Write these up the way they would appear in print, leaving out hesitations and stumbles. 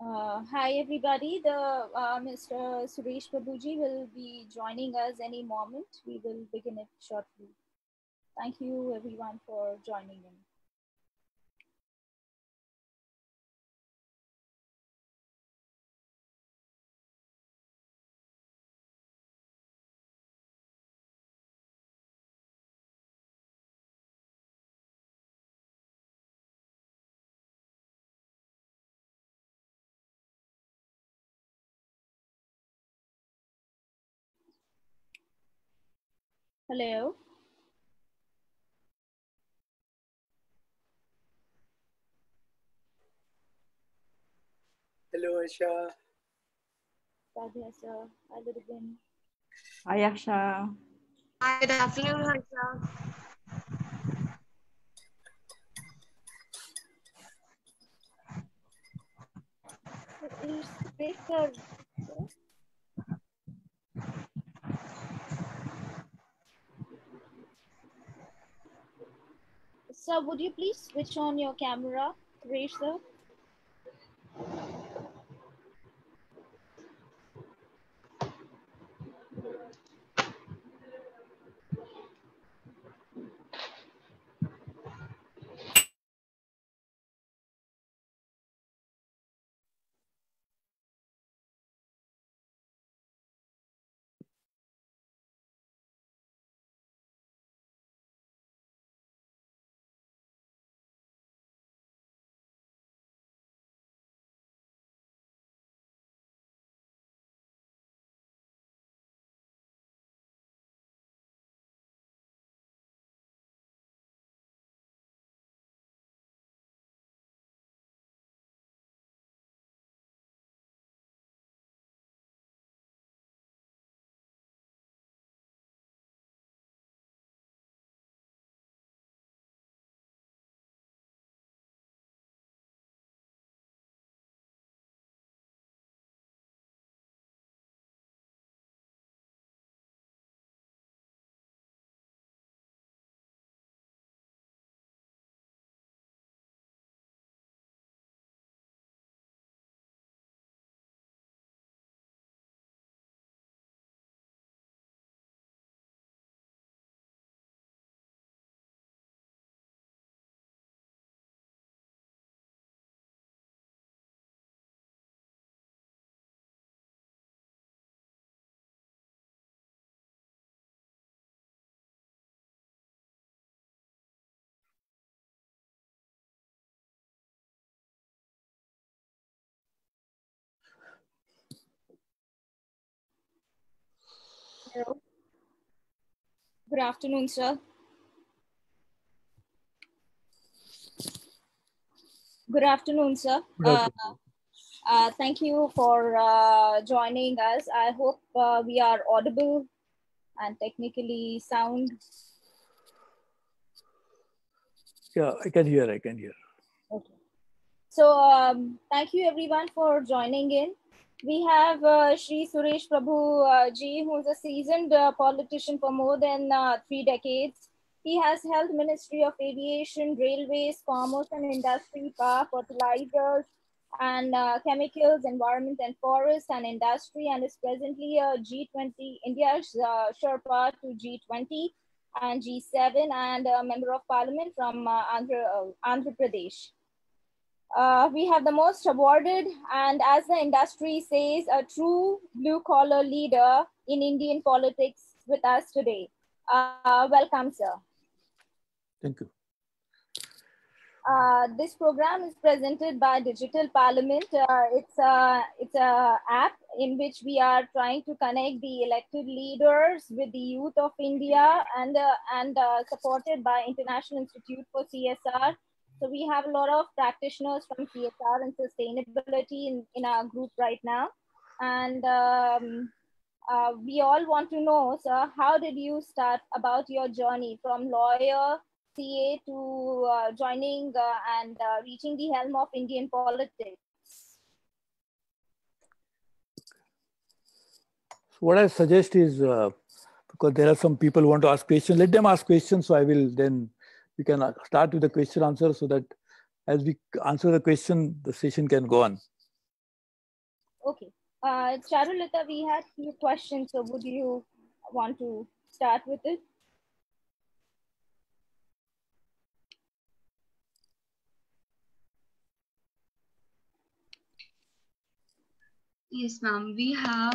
Hi everybody, the Mr. Suresh Prabhuji will be joining us any moment. We will begin it shortly. Thank you everyone for joining in. Hello. Hello, Aisha. Radhe sir. Hi Lurubin. Hi, Aksha. Hi, good afternoon, Harsha. Please speak, sir. Sir, would you please switch on your camera, Suresh sir? Hello. Good afternoon, sir. Good afternoon, sir. Thank you for joining us. I hope we are audible and technically sound. Yeah, I can hear. Okay. So thank you everyone for joining in. We have Shri Suresh Prabhu ji, who is a seasoned politician for more than 3 decades. He has held Ministry of Aviation, Railways, Commerce and Industry, Power, Fertilizers and Chemicals, Environment and Forest and Industry, and is presently a G20, India's Sherpa to G20 and G7, and a Member of Parliament from Andhra Pradesh. We have the most awarded and, as the industry says, a true blue collar leader in Indian politics with us today. Welcome, sir. Thank you. This program is presented by Digital Parliament. It's a app in which we are trying to connect the elected leaders with the youth of India, and supported by International Institute for CSR. So we have a lot of practitioners from CSR and sustainability in our group right now, and we all want to know, sir, how did you start about your journey from lawyer, CA to joining and reaching the helm of Indian politics? So what I suggest is, because there are some people who want to ask questions, let them ask questions. So I will then, we can start with the question answer so that as we answer the question, the session can go on. Okay. Charulata, we had few questions, so would you want to start with it? Yes, ma'am. We have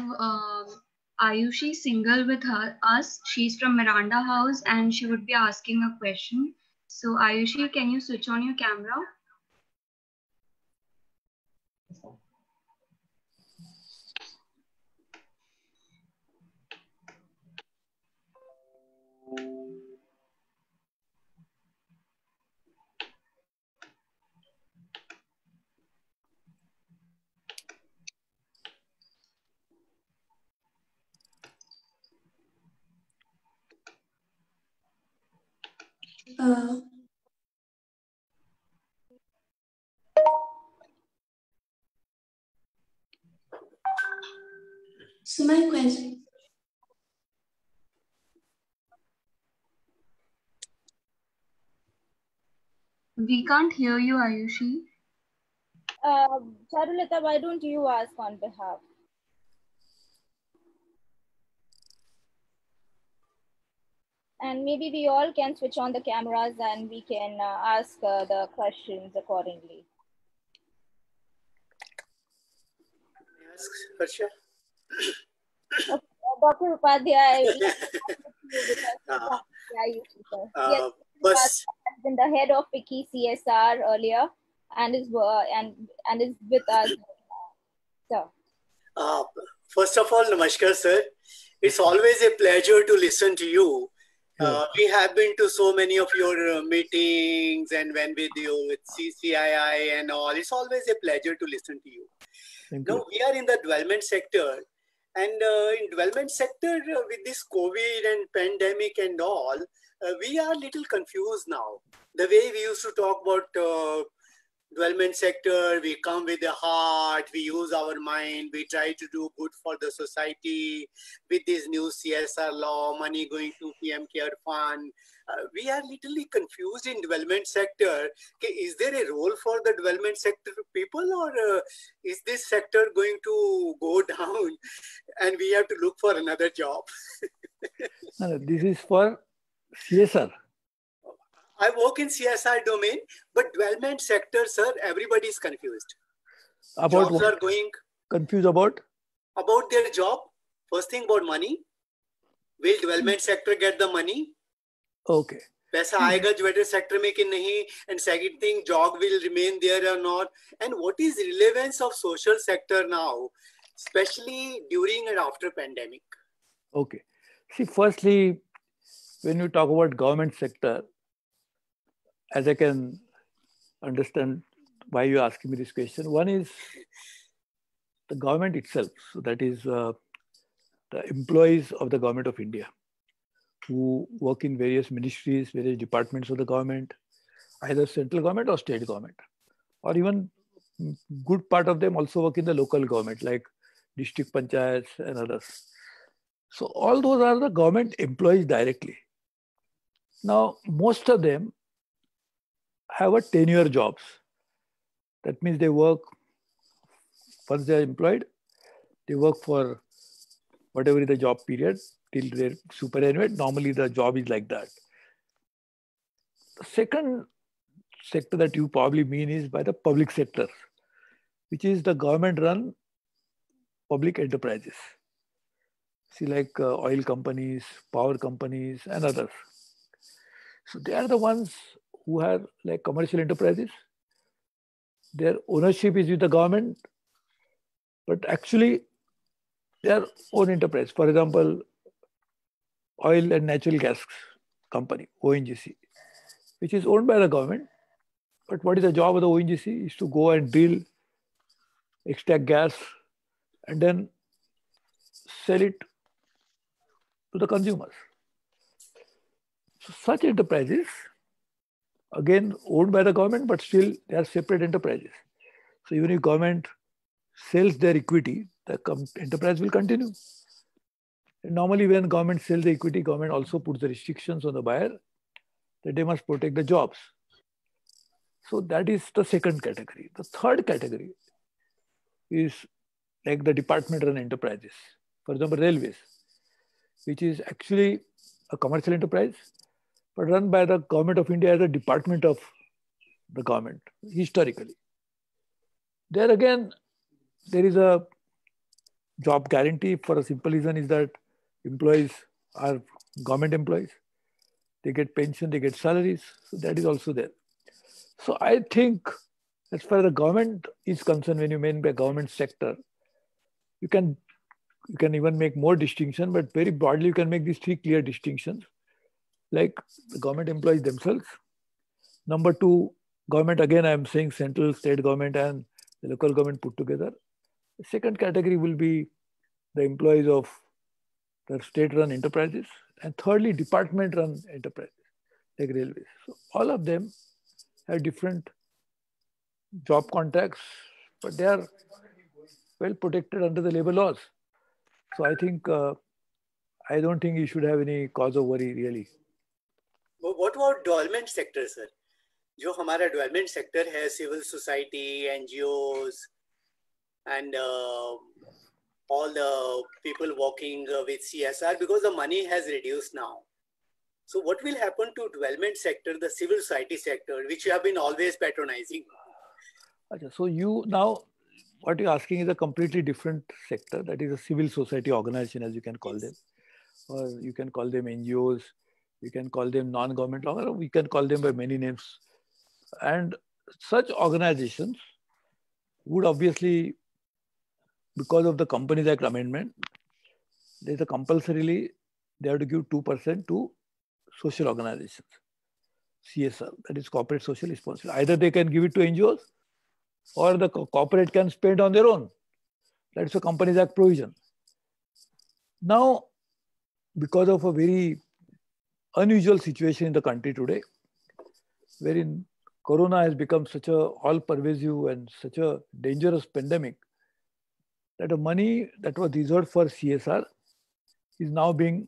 Ayushi Singhal with us. She's from Miranda House and she would be asking a question. So, Ayushi, can you switch on your camera? So my question. We can't hear you, Ayushi. Charulata, why don't you ask on behalf? And maybe we all can switch on the cameras and we can ask the questions accordingly. Ask Harsha. Okay, Dr. Upadhyay, First, has been the head of Wiki CSR earlier and is with us. So, first of all, Namaskar, sir. It's always a pleasure to listen to you. We have been to so many of your meetings and when with you with CCII and all. It's always a pleasure to listen to you. Now, we are in the development sector. And in development sector, with this COVID and pandemic and all, we are a little confused now. The way we used to talk about development sector, we come with the heart, we use our mind, we try to do good for the society. With this new CSR law, money going to PM Care Fund, we are literally confused in development sector. Okay, is there a role for the development sector people, or is this sector going to go down and we have to look for another job? No, this is for CSR. I work in CSR domain, but development sector, sir, everybody is confused. About Jobs what? are going Confused about their job. First thing about money. Will development sector get the money? Okay. पैसा आएगा development sector में कि नहीं? And second thing, job will remain there or not? And what is relevance of social sector now, especially during and after pandemic? Okay. See, firstly, when you talk about government sector, as I can understand why you're asking me this question, one is the government itself. So that is the employees of the government of India who work in various ministries, various departments of the government, either central government or state government, or even good part of them also work in the local government like district panchayats and others. So all those are the government employees directly. Now, most of them have a tenure jobs. That means they work, once they are employed, they work for whatever is the job period till their superannuate. Normally the job is like that. The second sector that you probably mean is by the public sector, which is the government run public enterprises. See, like oil companies, power companies and others. So they are the ones who have like commercial enterprises. Their ownership is with the government, but actually their own enterprise. For example, oil and natural gas company, ONGC, which is owned by the government. But what is the job of the ONGC? Is to go and drill, extract gas, and then sell it to the consumers. So such enterprises, again owned by the government, but still they are separate enterprises. So even if government sells their equity, the enterprise will continue. And normally when government sells the equity, government also puts the restrictions on the buyer that they must protect the jobs. So that is the second category. The third category is like the department-run enterprises. For example, railways, which is actually a commercial enterprise, but run by the government of India as a department of the government, historically. There again, there is a job guarantee for a simple reason is that employees are government employees. They get pension, they get salaries. So that is also there. So I think as far as the government is concerned, when you mean by government sector, you can even make more distinction, but very broadly you can make these three clear distinctions. Like the government employees themselves. Number two, government, again I am saying central, state government and the local government put together. The second category will be the employees of the state-run enterprises. And thirdly, department-run enterprises like railways. So all of them have different job contracts, but they are well protected under the labor laws. So I think, I don't think you should have any cause of worry really. But what about development sector, sir? जो हमारा development sector है, civil society, NGOs, and all the people working with CSR, because the money has reduced now. So what will happen to development sector, the civil society sector, which you have been always patronizing? So you now, what you're asking is a completely different sector, that is a civil society organization, as you can call them, or you can call them NGOs, you can call them non-government, or we can call them by many names. And such organizations would obviously, because of the Companies Act amendment, there's a compulsorily, they have to give 2% to social organizations, CSR, that is corporate social responsibility. Either they can give it to NGOs or the corporate can spend on their own. That's a Companies Act provision. Now, because of a very unusual situation in the country today, wherein Corona has become such a all-pervasive and such a dangerous pandemic, that the money that was reserved for CSR is now being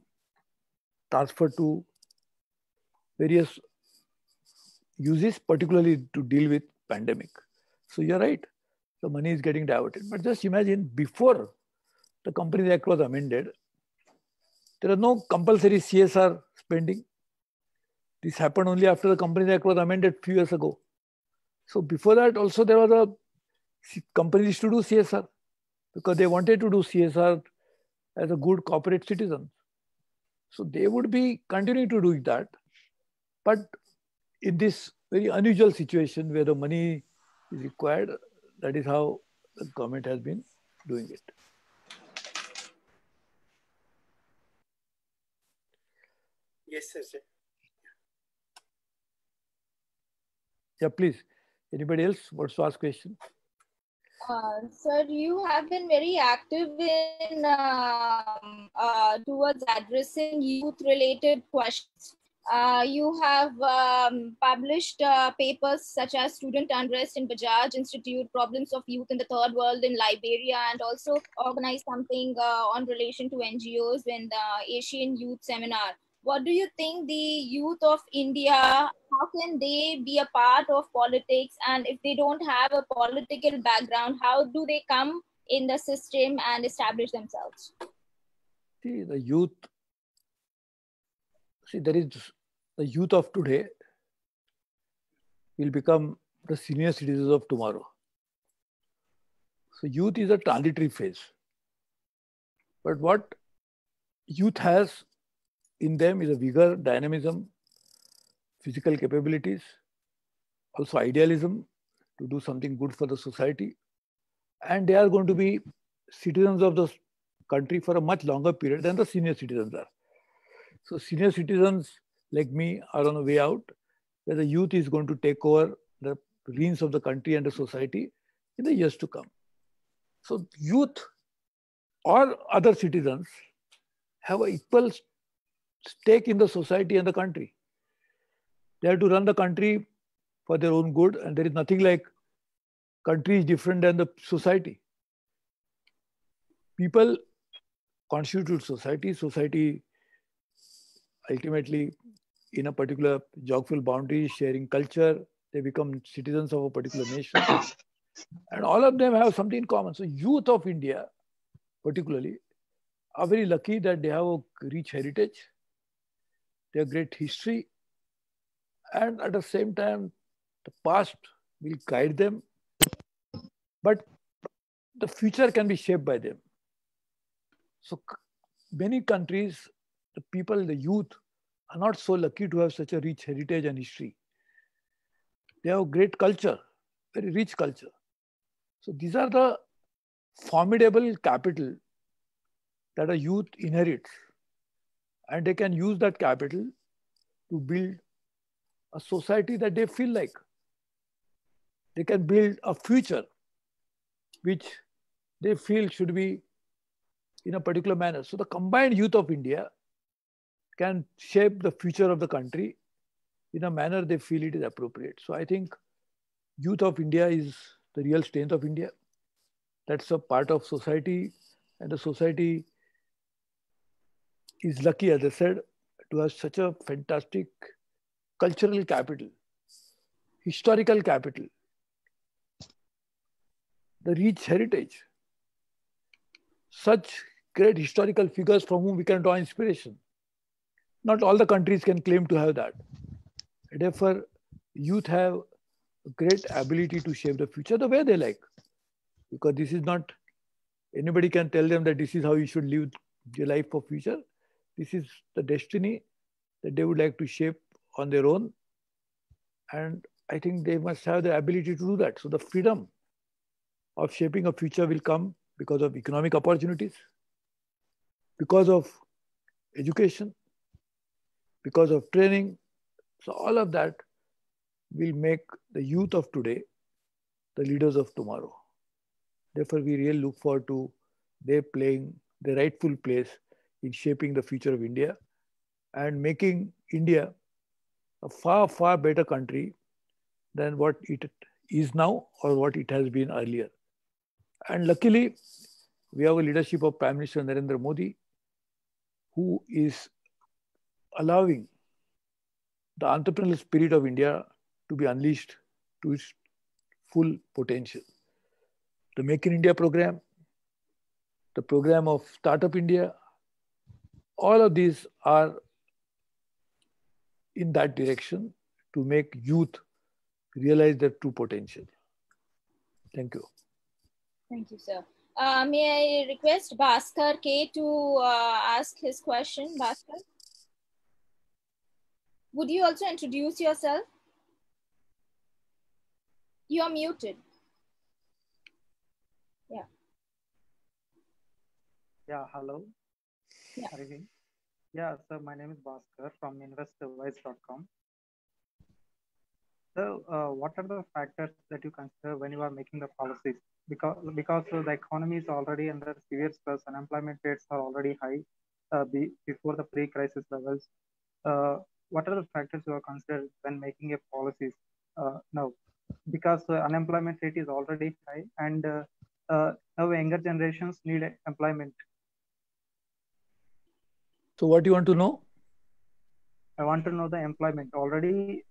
transferred to various uses, particularly to deal with pandemic. So you're right, the money is getting diverted. But just imagine, before the Companies Act was amended, there was no compulsory CSR spending. This happened only after the Companies Act was amended a few years ago. So before that also there was a companies to do CSR because they wanted to do CSR as a good corporate citizen. So they would be continuing to do that. But in this very unusual situation where the money is required, that is how the government has been doing it. Yes, sir. Yeah, please. Anybody else wants to ask question? Sir, you have been very active in towards addressing youth-related questions. You have published papers such as Student Unrest in Bajaj Institute, Problems of Youth in the Third World in Liberia, and also organized something on relation to NGOs in the Asian Youth Seminar. What do you think the youth of India, how can they be a part of politics? And if they don't have a political background, how do they come in the system and establish themselves? See, the youth, there is the youth of today will become the senior citizens of tomorrow. So youth is a transitory phase. But what youth has in them is a vigor, dynamism, physical capabilities, also idealism to do something good for the society. And they are going to be citizens of the country for a much longer period than the senior citizens are. So senior citizens like me are on the way out, where the youth is going to take over the reins of the country and the society in the years to come. So youth or other citizens have an equal stake in the society and the country. They have to run the country for their own good, and there is nothing like country is different than the society. People constitute society. Society ultimately, in a particular geographical boundary, sharing culture, they become citizens of a particular nation. And all of them have something in common. So youth of India, particularly, are very lucky that they have a rich heritage, they have great history, and at the same time, the past will guide them, but the future can be shaped by them. So many countries, the people, the youth, are not so lucky to have such a rich heritage and history. They have great culture, very rich culture. So these are the formidable capital that a youth inherits, and they can use that capital to build a society that they feel like. They can build a future which they feel should be in a particular manner. So the combined youth of India can shape the future of the country in a manner they feel it is appropriate. So I think youth of India is the real strength of India. That's a part of society, and the society is lucky, as I said, to have such a fantastic cultural capital, historical capital, the rich heritage, such great historical figures from whom we can draw inspiration. Not all the countries can claim to have that. Therefore, youth have a great ability to shape the future the way they like. Because this is not, anybody can tell them that this is how you should live your life for future. This is the destiny that they would like to shape on their own. And I think they must have the ability to do that. So the freedom of shaping a future will come because of economic opportunities, because of education, because of training. So all of that will make the youth of today the leaders of tomorrow. Therefore, we really look forward to their playing the rightful place in shaping the future of India and making India a far, far better country than what it is now or what it has been earlier. And luckily, we have a leadership of Prime Minister Narendra Modi, who is allowing the entrepreneurial spirit of India to be unleashed to its full potential. The Make in India program, the program of Startup India, all of these are in that direction to make youth realize their true potential. Thank you. Thank you, sir. May I request Bhaskar K to ask his question? Bhaskar, would you also introduce yourself? You are muted. Yeah. Yeah, hello. Yeah. Yeah, so my name is Bhaskar from investwise.com. So, what are the factors that you consider when you are making the policies? Because the economy is already under severe stress, unemployment rates are already high before the pre-crisis levels. What are the factors you are considered when making a policies now? Because the unemployment rate is already high, and now younger generations need employment. So what do you want to know? I want to know the employment. Already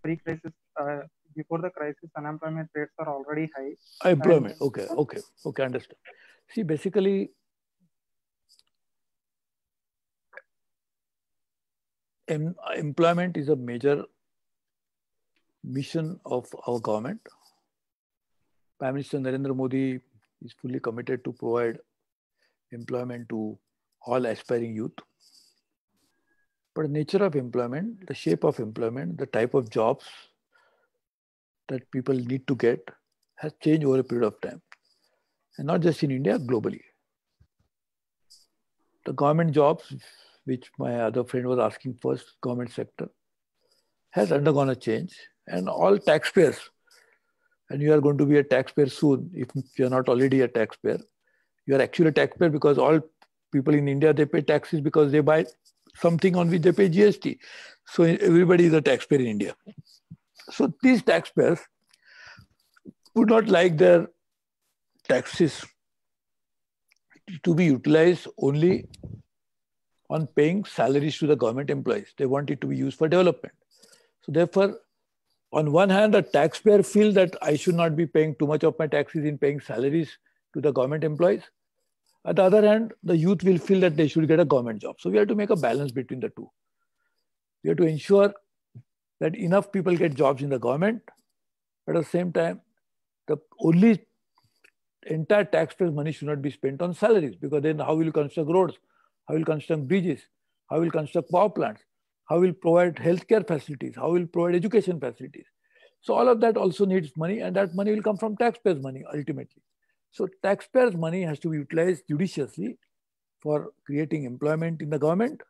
pre-crisis, before the crisis, unemployment rates are already high. Employment, okay, understand. See, basically, employment is a major mission of our government. Prime Minister Narendra Modi is fully committed to provide employment to all aspiring youth. But the nature of employment, the shape of employment, the type of jobs that people need to get has changed over a period of time. And not just in India, globally. The government jobs, which my other friend was asking first, government sector, has undergone a change. And all taxpayers, and you are going to be a taxpayer soon, if you are not already a taxpayer, you are actually a taxpayer because all people in India, they pay taxes because they buy something on which they pay GST. So everybody is a taxpayer in India. So these taxpayers would not like their taxes to be utilized only on paying salaries to the government employees. They want it to be used for development. So therefore, on one hand, the taxpayer feels that I should not be paying too much of my taxes in paying salaries to the government employees. On the other hand, the youth will feel that they should get a government job. So we have to make a balance between the two. We have to ensure that enough people get jobs in the government, but at the same time, the only entire taxpayers' money should not be spent on salaries, because then how will you construct roads? How will you construct bridges? How will you construct power plants? How will you provide healthcare facilities? How will you provide education facilities? So all of that also needs money, and that money will come from taxpayers' money ultimately. So taxpayers' money has to be utilized judiciously for creating employment in the government,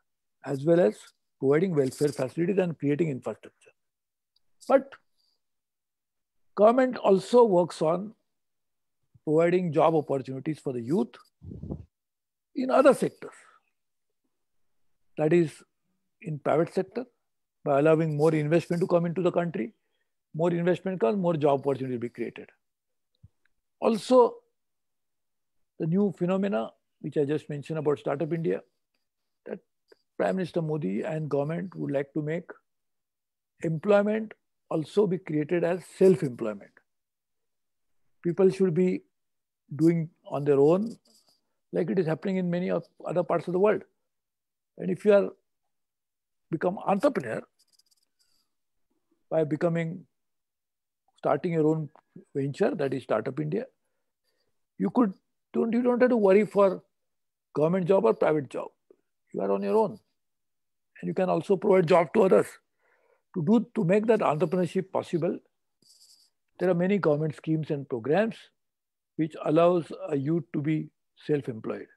as well as providing welfare facilities and creating infrastructure. But government also works on providing job opportunities for the youth in other sectors. That is, in private sector, by allowing more investment to come into the country. More investment comes, more job opportunities will be created. Also, the new phenomena, which I just mentioned about Startup India, that Prime Minister Modi and government would like to make employment also be created as self-employment. People should be doing on their own, like it is happening in many other parts of the world. And if you become entrepreneur by starting your own venture, that is Startup India, you don't have to worry for government job or private job. You are on your own, and you can also provide job to others. To make that entrepreneurship possible, there are many government schemes and programs which allows a youth to be self-employed.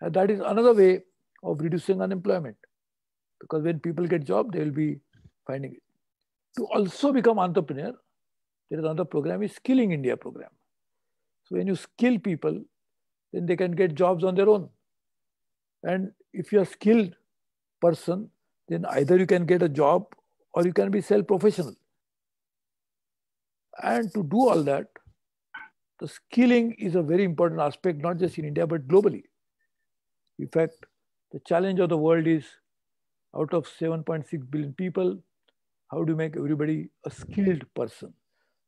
And that is another way of reducing unemployment, because when people get job, they will be finding it. To also become entrepreneur, there is another program, is Skilling India program. So when you skill people, then they can get jobs on their own. And if you're a skilled person, then either you can get a job or you can be self-professional. And to do all that, the skilling is a very important aspect, not just in India, but globally. In fact, the challenge of the world is, out of 7.6 billion people, how do you make everybody a skilled person?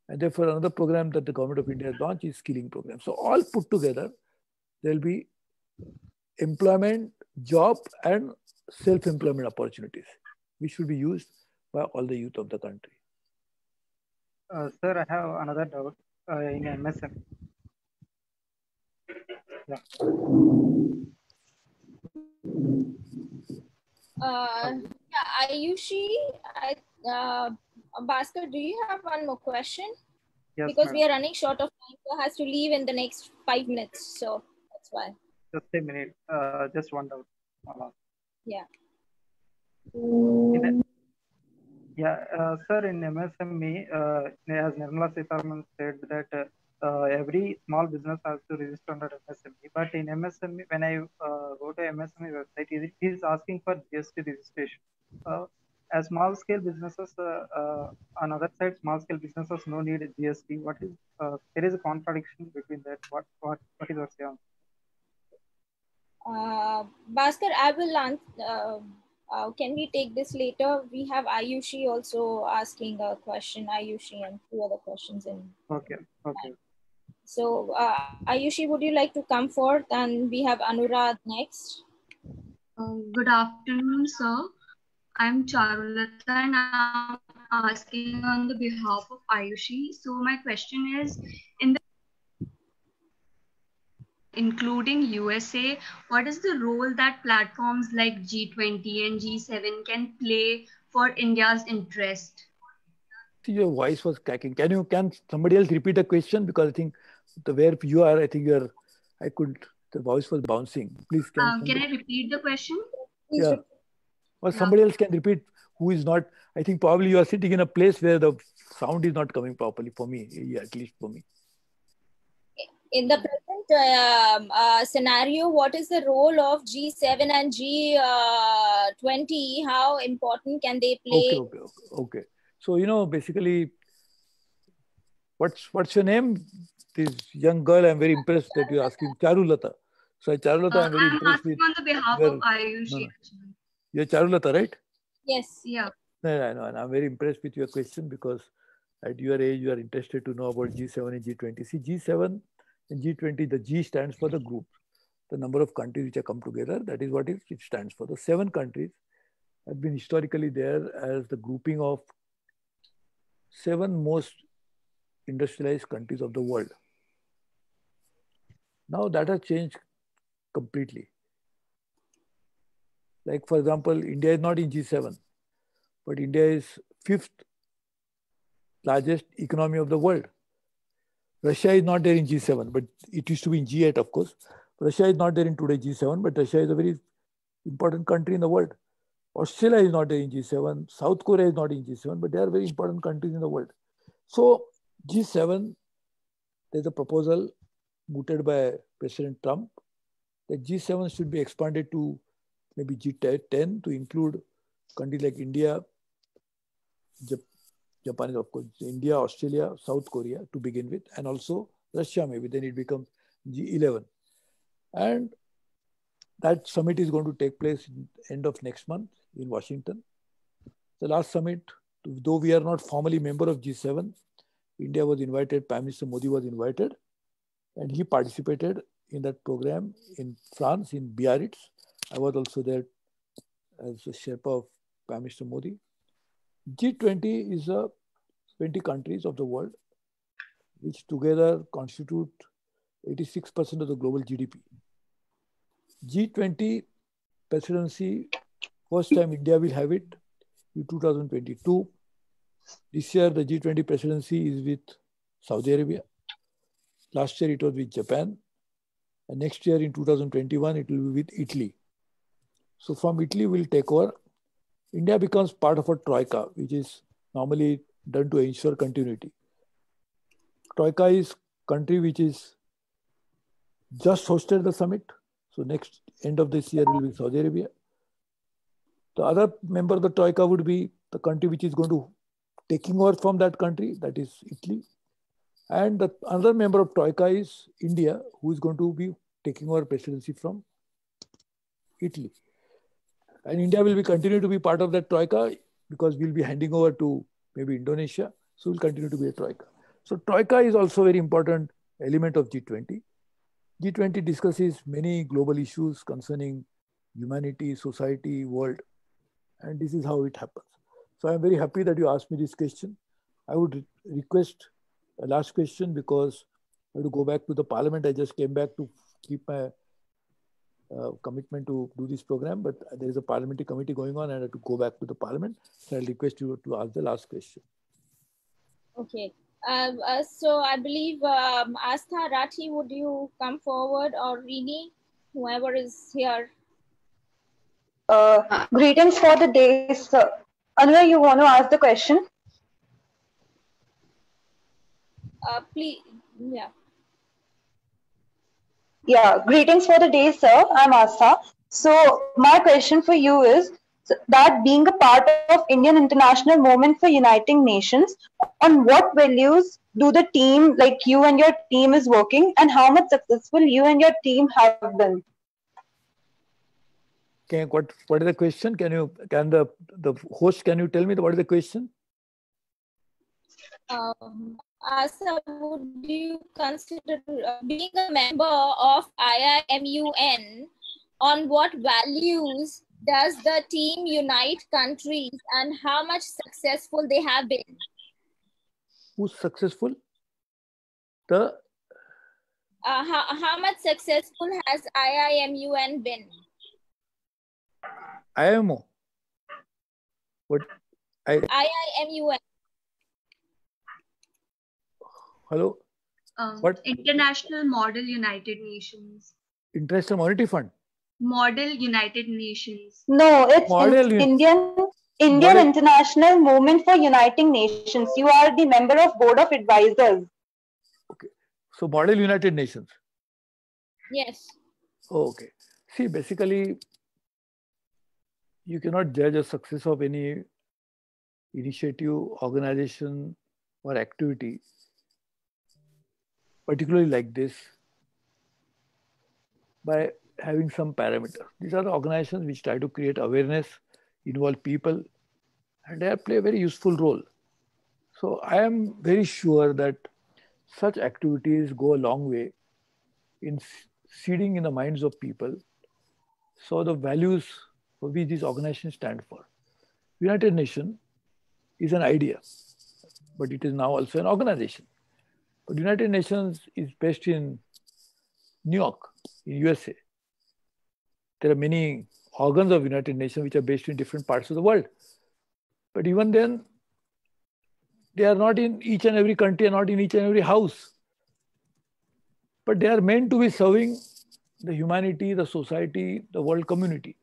And therefore, another program that the government of India has launched is Skilling Program. So all put together, there will be employment, job, and self-employment opportunities, which should be used by all the youth of the country. Sir, I have another doubt in MSM. Yeah. Ayushi, Bhaskar, do you have one more question? Yes, because madam. we are running short of time, so has to leave in the next 5 minutes. So that's why. Just a minute. Just one doubt. Yeah. Sir, in MSME, as Nirmala Sitharaman said that every small business has to register under MSME. But in MSME, when I go to MSME website, it is asking for GST registration. As small scale businesses, on other side, small scale businesses no need GST. What is there is a contradiction between that? What is your say on? Bhaskar, I will answer. Can we take this later? We have Ayushi also asking a question. Ayushi and 2 other questions in. Okay. So Ayushi, would you like to come forth? And we have Anurag next. Good afternoon, sir. I'm Charulata and I'm asking on the behalf of Ayushi. So my question is, including USA, what is the role that platforms like G20 and G7 can play for India's interest? Your voice was cracking. Can somebody else repeat the question? Because I think where you are, I think the voice was bouncing. Please, can I repeat the question? Yeah. Or somebody else can repeat who is not. I think probably you are sitting in a place where the sound is not coming properly for me, at least for me. In the present scenario, what is the role of G7 and G20? How important can they play? Okay. So, basically, what's your name? This young girl, I'm very impressed that you're asking. Charulata. So, Charulata, I'm very impressed with. I'm asking on the behalf of Ayushi. No. You're Charulata, right? Yes. Yeah. No, I know, and I'm very impressed with your question because at your age, you are interested to know about G7 and G20. See, G7 and G20, the G stands for the group, the number of countries which have come together. That is what it stands for. The 7 countries have been historically there as the grouping of 7 most industrialized countries of the world. Now that has changed completely. Like, for example, India is not in G7, but India is 5th largest economy of the world. Russia is not there in G7, but it used to be in G8, of course. Russia is not there in today G7, but Russia is a very important country in the world. Australia is not there in G7. South Korea is not in G7, but they are very important countries in the world. So G7, there's a proposal mooted by President Trump that G7 should be expanded to maybe G10 to include countries like India, Japan is of course, India, Australia, South Korea to begin with, and also Russia maybe, then it becomes G11. And that summit is going to take place in the end of next month in Washington. The last summit, though we are not formally member of G7, India was invited, Prime Minister Modi was invited, and he participated in that program in France, in Biarritz. I was also there as a Sherpa of Prime Minister Modi. G20 is 20 countries of the world, which together constitute 86% of the global GDP. G20 presidency, first time India will have it in 2022. This year, the G20 presidency is with Saudi Arabia. Last year, it was with Japan. And next year, in 2021, it will be with Italy. So from Italy, we'll take over. India becomes part of a troika, which is normally done to ensure continuity. Troika is country which is just hosted the summit. So next end of this year will be Saudi Arabia. The other member of the troika would be the country which is going to taking over from that country, that is Italy. And the other member of troika is India, who is going to be taking over presidency from Italy. And India will be continue to be part of that troika because we'll be handing over to maybe Indonesia. So we'll continue to be a troika. So troika is also a very important element of G20. G20 discusses many global issues concerning humanity, society, world. And this is how it happens. So I'm very happy that you asked me this question. I would request a last question because I have to go back to the parliament. I just came back to keep my commitment to do this program, but there is a parliamentary committee going on and I have to go back to the parliament. So I'll request you to ask the last question. Okay. So I believe Astha Rathi, would you come forward, or Rini, whoever is here? Greetings for the day, sir. Anwar, you want to ask the question? Please, yeah. Yeah, greetings for the day, sir. I'm Asa. So my question for you is that being a part of Indian International Movement for Uniting Nations, on what values do the team, like you and your team, is working, and how much successful you and your team have been? Okay, what is the question? Can the host, can you tell me what is the question? Asa, would you consider being a member of IIMUN, on what values does the team unite countries and how much successful they have been? Who's successful? The how much successful has IIMUN been? IMO. What? IIMUN. Hello? What? International Model United Nations. International Monetary Fund. Model United Nations. No, it's Indian International Movement for Uniting Nations. You are the member of Board of Advisors. Okay. So Model United Nations. Yes. Okay. See, basically, you cannot judge the success of any initiative, organization, or activity, particularly like this, by having some parameters. These are the organizations which try to create awareness, involve people, and they play a very useful role. So I am very sure that such activities go a long way in seeding in the minds of people. So the values for which these organizations stand for. United Nations is an idea, but it is now also an organization. But United Nations is based in New York, in USA. There are many organs of United Nations which are based in different parts of the world. But even then, they are not in each and every country and not in each and every house. But they are meant to be serving the humanity, the society, the world community.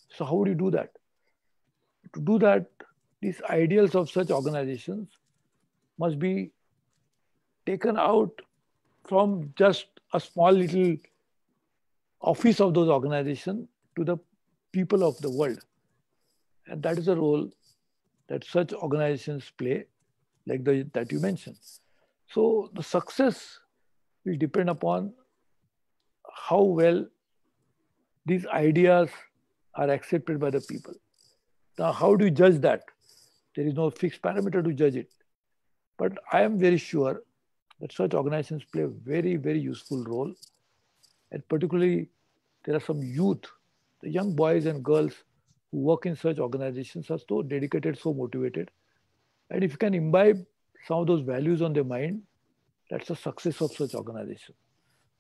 So how would you do that? To do that, these ideals of such organizations must be taken out from just a small little office of those organizations to the people of the world. And that is the role that such organizations play, like that you mentioned. So the success will depend upon how well these ideas are accepted by the people. Now, how do you judge that? There is no fixed parameter to judge it. But I am very sure that such organizations play a very, very useful role. And particularly, there are some youth, the young boys and girls who work in such organizations are so dedicated, so motivated. And if you can imbibe some of those values on their mind, that's the success of such organizations.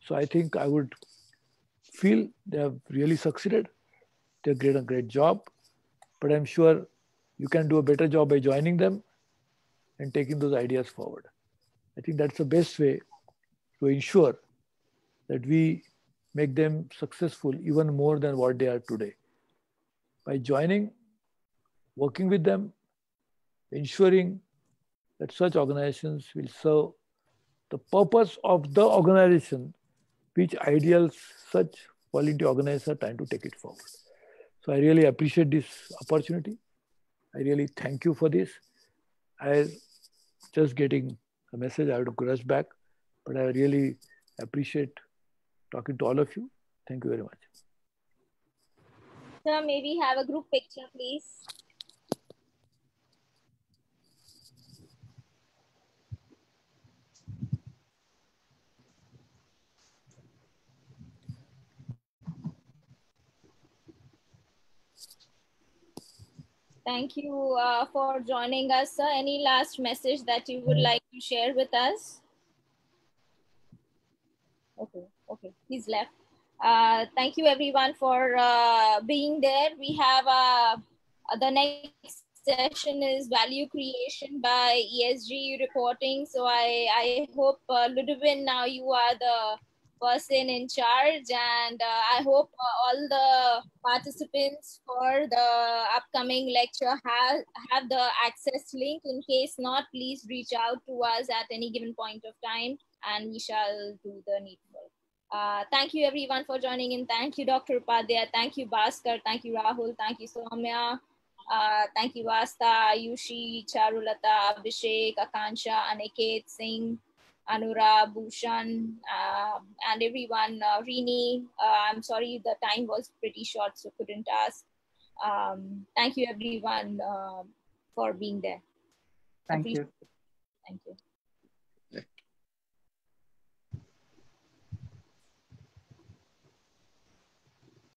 So I think I would feel they have really succeeded. They've done a great job. But I'm sure you can do a better job by joining them and taking those ideas forward. I think that's the best way to ensure that we make them successful even more than what they are today. By joining, working with them, ensuring that such organizations will serve the purpose of the organization, which ideals such volunteer organizations are trying to take it forward. So I really appreciate this opportunity. I really thank you for this. I just getting a message, I have to rush back, but I really appreciate talking to all of you. Thank you very much. Sir, may we have a group picture, please? Thank you for joining us, sir. Any last message that you would like to share with us? Okay, he's left. Thank you everyone for being there. We have the next session is value creation by ESG reporting. So I hope Ludovin, now you are the person in charge, and I hope all the participants for the upcoming lecture have the access link. In case not, please reach out to us at any given point of time and we shall do the needful. Thank you everyone for joining in. Thank you, Dr. Upadhyay. Thank you, Bhaskar. Thank you, Rahul. Thank you, Soumya. Thank you, Vasta, Ayushi, Charulata, Abhishek, Akansha, Aniket, Singh, Anura, Bhushan, and everyone, Rini. I'm sorry, the time was pretty short, so couldn't ask. Thank you everyone for being there. Thank you. Thank you.